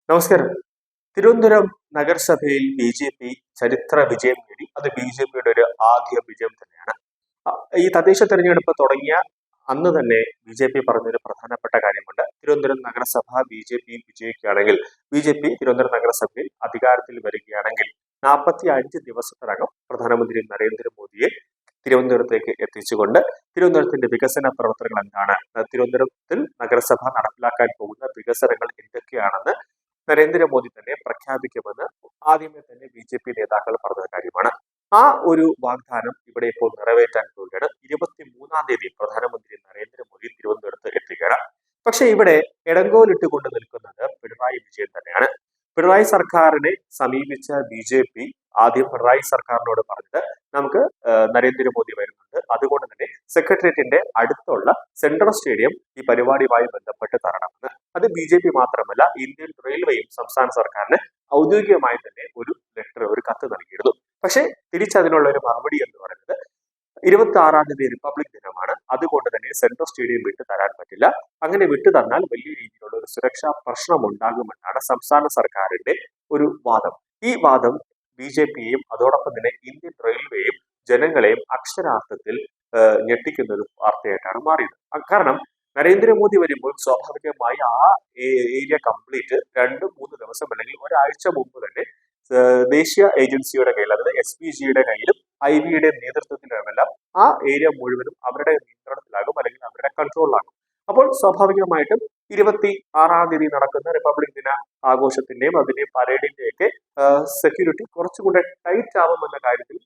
നമസ്കാരം. തിരുവനന്തപുരം നഗരസഭയിൽ ബി.ജെ.പി ചരിത്ര വിജയം നേടി. അത് ബി.ജെ.പിയുടെ ഒരു ആദ്യ വിജയം തന്നെയാണ്. ഈ തദ്ദേശ തെരഞ്ഞെടുപ്പ് തുടങ്ങിയ അന്ന് തന്നെ ബി.ജെ.പി പറഞ്ഞൊരു പ്രധാനപ്പെട്ട കാര്യമുണ്ട്. തിരുവനന്തപുരം നഗരസഭ ബി.ജെ.പി വിജയിക്കുകയാണെങ്കിൽ, ബി.ജെ.പി തിരുവനന്തപുരം നഗരസഭയിൽ അധികാരത്തിൽ വരികയാണെങ്കിൽ 45 ദിവസത്തിനകം പ്രധാനമന്ത്രി നരേന്ദ്രമോദിയെ തിരുവനന്തപുരത്തേക്ക് എത്തിച്ചുകൊണ്ട് തിരുവനന്തപുരത്തിന്റെ വികസന പ്രവർത്തനങ്ങൾ എന്താണ്, തിരുവനന്തപുരത്തിൽ നഗരസഭ നടപ്പിലാക്കാൻ പോകുന്ന വികസനങ്ങൾ എന്തൊക്കെയാണെന്ന് നരേന്ദ്രമോദി തന്നെ പ്രഖ്യാപിക്കുമെന്ന് ആദ്യമേ തന്നെ ബി.ജെ.പി നേതാക്കൾ പറഞ്ഞ കാര്യമാണ്. ആ ഒരു വാഗ്ദാനം ഇവിടെ ഇപ്പോൾ നിറവേറ്റാൻ പോവുകയാണ്. 23-ാം തീയതി പ്രധാനമന്ത്രി നരേന്ദ്രമോദി തിരുവനന്തപുരത്ത് എത്തുകയാണ്. പക്ഷെ ഇവിടെ ഇടങ്കോലിട്ടുകൊണ്ട് നിൽക്കുന്നത് പിണറായി വിജയൻ തന്നെയാണ്. പിണറായി സർക്കാരിനെ സമീപിച്ച ബി.ജെ.പി ആദ്യം പിണറായി സർക്കാരിനോട് പറഞ്ഞത്, നമുക്ക് നരേന്ദ്രമോദി വരുന്നുണ്ട്, അതുകൊണ്ട് തന്നെ സെക്രട്ടേറിയറ്റിന്റെ അടുത്തുള്ള സെൻട്രൽ സ്റ്റേഡിയം ഈ പരിപാടിയുമായി ബന്ധപ്പെട്ട് തരണമെന്ന്. അത് ബി.ജെ.പി മാത്രമല്ല, ഇന്ത്യൻ റെയിൽവേയും സംസ്ഥാന സർക്കാരിന് ഔദ്യോഗികമായി തന്നെ ഒരു കത്ത് നൽകിയിരുന്നു. പക്ഷേ തിരിച്ചതിനുള്ള ഒരു മറുപടി എന്ന് പറയുന്നത്, 26-ാം തീയതി റിപ്പബ്ലിക് ദിനമാണ്, അതുകൊണ്ട് തന്നെ സെൻട്രൽ സ്റ്റേഡിയം വിട്ടു തരാൻ പറ്റില്ല, അങ്ങനെ വിട്ടു തന്നാൽ വലിയ രീതിയിലുള്ള ഒരു സുരക്ഷാ പ്രശ്നം ഉണ്ടാകുമെന്നാണ് സംസ്ഥാന സർക്കാരിന്റെ ഒരു വാദം. ഈ വാദം ബി.ജെ.പിയെയും അതോടൊപ്പം തന്നെ ഇന്ത്യൻ റെയിൽവേയും ജനങ്ങളെയും അക്ഷരാർത്ഥത്തിൽ ഞെട്ടിക്കുന്ന ഒരു വാർത്തയായിട്ടാണ് മാറിയത്. കാരണം നരേന്ദ്രമോദി വരുമ്പോൾ സ്വാഭാവികമായി ആ ഏരിയ കംപ്ലീറ്റ് 2-3 ദിവസം അല്ലെങ്കിൽ ഒരാഴ്ച മുമ്പ് തന്നെ ദേശീയ ഏജൻസിയുടെ കയ്യിൽ, അതായത് SPGയുടെ കയ്യിലും IB-യുടെ നേതൃത്വത്തിലുമെല്ലാം ആ ഏരിയ മുഴുവനും അവരുടെ നിയന്ത്രണത്തിലാകും, അല്ലെങ്കിൽ അവരുടെ കൺട്രോളിലാകും. അപ്പോൾ സ്വാഭാവികമായിട്ടും 26-ാം തീയതി നടക്കുന്ന റിപ്പബ്ലിക് ദിന ആഘോഷത്തിന്റെയും അതിന്റെയും പരേഡിന്റെയൊക്കെ സെക്യൂരിറ്റി കുറച്ചുകൂടെ ടൈറ്റ് ആവുമെന്ന കാര്യത്തിൽ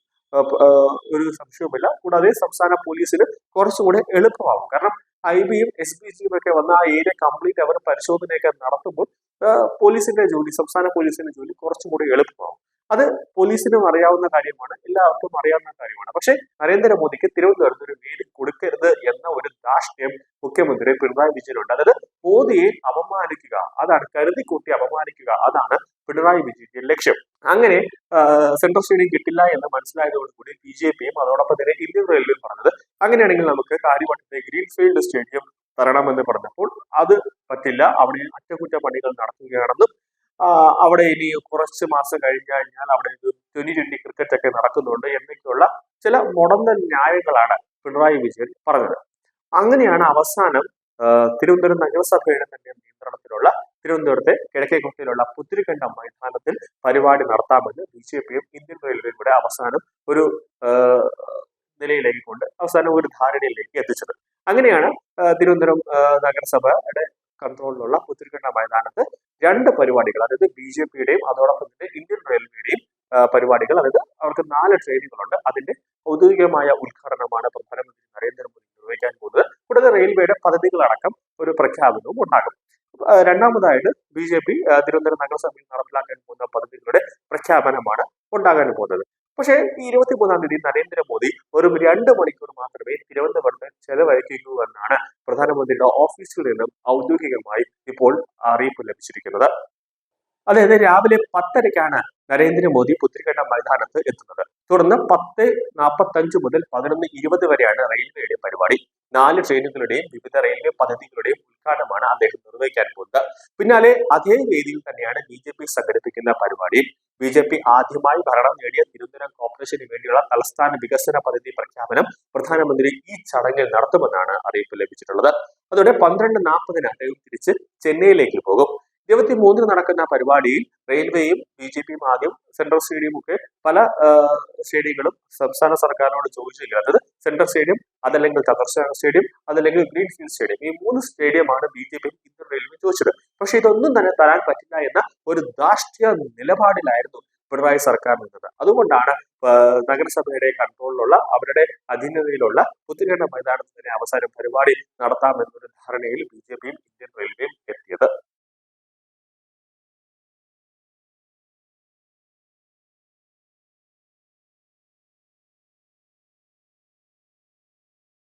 ഒരു സംശയവുമില്ല. കൂടാതെ സംസ്ഥാന പോലീസിന് കുറച്ചുകൂടെ എളുപ്പമാവും. കാരണം IB-യും SPGയും ഒക്കെ വന്ന ആ ഏരിയ കംപ്ലീറ്റ് അവർ പരിശോധനയൊക്കെ നടത്തുമ്പോൾ പോലീസിന്റെ ജോലി, സംസ്ഥാന പോലീസിന്റെ ജോലി കുറച്ചും കൂടി എളുപ്പമാവും. അത് പോലീസിനും അറിയാവുന്ന കാര്യമാണ്, എല്ലാവർക്കും അറിയാവുന്ന കാര്യമാണ്. പക്ഷേ നരേന്ദ്രമോദിക്ക് തിരുവനന്തപുരത്ത് ഒരു വേദി കൊടുക്കരുത് എന്ന ഒരു ധാർഷ്ട്യം മുഖ്യമന്ത്രി പിണറായി വിജയനുണ്ട്. അതായത് മോദിയെ അപമാനിക്കുക, അതാണ് കരുതി കൂട്ടി അപമാനിക്കുക, അതാണ് പിണറായി വിജയന്റെ ലക്ഷ്യം. അങ്ങനെ സെൻട്രൽ സ്റ്റേഡിയം കിട്ടില്ല എന്ന് മനസ്സിലായതോടുകൂടി ബി.ജെ.പിയും അതോടൊപ്പം തന്നെ ഇന്ത്യൻ റെയിൽവേയും പറഞ്ഞത്, അങ്ങനെയാണെങ്കിൽ നമുക്ക് കാര്യവട്ടത്തെ ഗ്രീൻഫീൽഡ് സ്റ്റേഡിയം തരണമെന്ന് പറഞ്ഞപ്പോൾ അത് പറ്റില്ല, അവിടെ അറ്റകുറ്റപ്പണികൾ നടത്തുകയാണെന്നും അവിടെ ഇനി കുറച്ച് മാസം കഴിഞ്ഞാൽ അവിടെ T20 ക്രിക്കറ്റ് ഒക്കെ നടക്കുന്നുണ്ട് എന്നൊക്കെയുള്ള ചില മുടന്തൻ ന്യായങ്ങളാണ് പിണറായി വിജയൻ പറഞ്ഞത്. അങ്ങനെയാണ് അവസാനം തിരുവനന്തപുരം നഗരസഭയുടെ തന്നെ നിയന്ത്രണത്തിലുള്ള തിരുവനന്തപുരത്തെ കിഴക്കേക്കോട്ടയിലുള്ള പുത്തിരിക്കണ്ടം മൈതാനത്തിൽ പരിപാടി നടത്താമെന്ന് ബി.ജെ.പിയും ഇന്ത്യൻ റെയിൽവേയും കൂടെ അവസാനം ഒരു നിലയിലേക്ക് കൊണ്ട് അവസാനം ഒരു ധാരണയിലേക്ക് എത്തിച്ചത്. അങ്ങനെയാണ് തിരുവനന്തപുരം നഗരസഭയുടെ കൺട്രോളിലുള്ള പുത്തിരിക്കണ്ട മൈതാനത്ത് 2 പരിപാടികൾ, അതായത് ബി.ജെ.പിയുടെയും അതോടൊപ്പം തന്നെ ഇന്ത്യൻ റെയിൽവേയുടെയും പരിപാടികൾ, അതായത് അവർക്ക് 4 ട്രെയിനുകളുണ്ട്, അതിന്റെ ഔദ്യോഗികമായ ഉദ്ഘാടനമാണ് പ്രധാനമന്ത്രി നരേന്ദ്രമോദി നിർവഹിക്കാൻ പോകുന്നത്. കൂടാതെ റെയിൽവേയുടെ പദ്ധതികളടക്കം ഒരു പ്രഖ്യാപനവും ഉണ്ടാകും. രണ്ടാമതായിട്ട് ബി.ജെ.പി തിരുവനന്തപുരം നഗരസഭയിൽ നടപ്പിലാക്കാൻ പോകുന്ന പദ്ധതികളുടെ പ്രഖ്യാപനമാണ് ഉണ്ടാകാൻ പോകുന്നത്. പക്ഷേ ഈ 23-ാം തീയതി നരേന്ദ്രമോദി ഒരു 2 മണിക്കൂർ മാത്രമേ തിരുവനന്തപുരത്ത് ചെലവഴിക്കൂ എന്നാണ് പ്രധാനമന്ത്രിയുടെ ഓഫീസിൽ നിന്നും ഔദ്യോഗികമായി ഇപ്പോൾ അറിയിപ്പ് ലഭിച്ചിരിക്കുന്നത്. അതായത് രാവിലെ 10:30-ക്കാണ് നരേന്ദ്രമോദി പുത്തിരിക്കണ്ടം മൈതാനത്ത് എത്തുന്നത്. തുടർന്ന് 10:45 മുതൽ 11:20 വരെയാണ് റെയിൽവേയുടെ പരിപാടി. 4 ട്രെയിനുകളുടെയും വിവിധ റെയിൽവേ പദ്ധതികളുടെയും ഉദ്ഘാടനമാണ് അദ്ദേഹം നിർവഹിക്കാൻ പോകുന്നത്. പിന്നാലെ അതേ വേദിയിൽ തന്നെയാണ് ബി.ജെ.പി സംഘടിപ്പിക്കുന്ന പരിപാടി. ബി.ജെ.പി ആദ്യമായി ഭരണം നേടിയ തിരുവനന്തപുരം കോർപ്പറേഷന് വേണ്ടിയുള്ള തലസ്ഥാന വികസന പദ്ധതി പ്രഖ്യാപനം പ്രധാനമന്ത്രി ഈ ചടങ്ങിൽ നടത്തുമെന്നാണ് അറിയിപ്പ് ലഭിച്ചിട്ടുള്ളത്. അതോടെ 12:40-ന് അദ്ദേഹം തിരിച്ച് ചെന്നൈയിലേക്ക് പോകും. 23-ന് നടക്കുന്ന പരിപാടിയിൽ റെയിൽവേയും ബി.ജെ.പിയും ആദ്യം സെൻട്രൽ സ്റ്റേഡിയം ഒക്കെ പല സ്റ്റേഡിയങ്ങളും സംസ്ഥാന സർക്കാരിനോട് ചോദിച്ചില്ല. അതായത് സെൻട്രൽ സ്റ്റേഡിയം, അതല്ലെങ്കിൽ തകർച്ച സ്റ്റേഡിയം, അതല്ലെങ്കിൽ ഗ്രീൻഫീൽഡ് സ്റ്റേഡിയം, ഈ 3 സ്റ്റേഡിയമാണ് ബി.ജെ.പിയും ഇന്ത്യൻ റെയിൽവേയും ചോദിച്ചത്. പക്ഷെ ഇതൊന്നും തന്നെ തരാൻ പറ്റില്ല എന്ന ഒരു ധാർഷ്ട്യ നിലപാടിലായിരുന്നു പിണറായി സർക്കാർ നിന്നത്. അതുകൊണ്ടാണ് നഗരസഭയുടെ കൺട്രോളിലുള്ള അവരുടെ അധീനതയിലുള്ള പുത്തിരിക്കണ്ടം മൈതാനത്ത് തന്നെ അവസാനം പരിപാടി നടത്താമെന്നൊരു ധാരണയിൽ ബി.ജെ.പിയും ഇന്ത്യൻ റെയിൽവേയും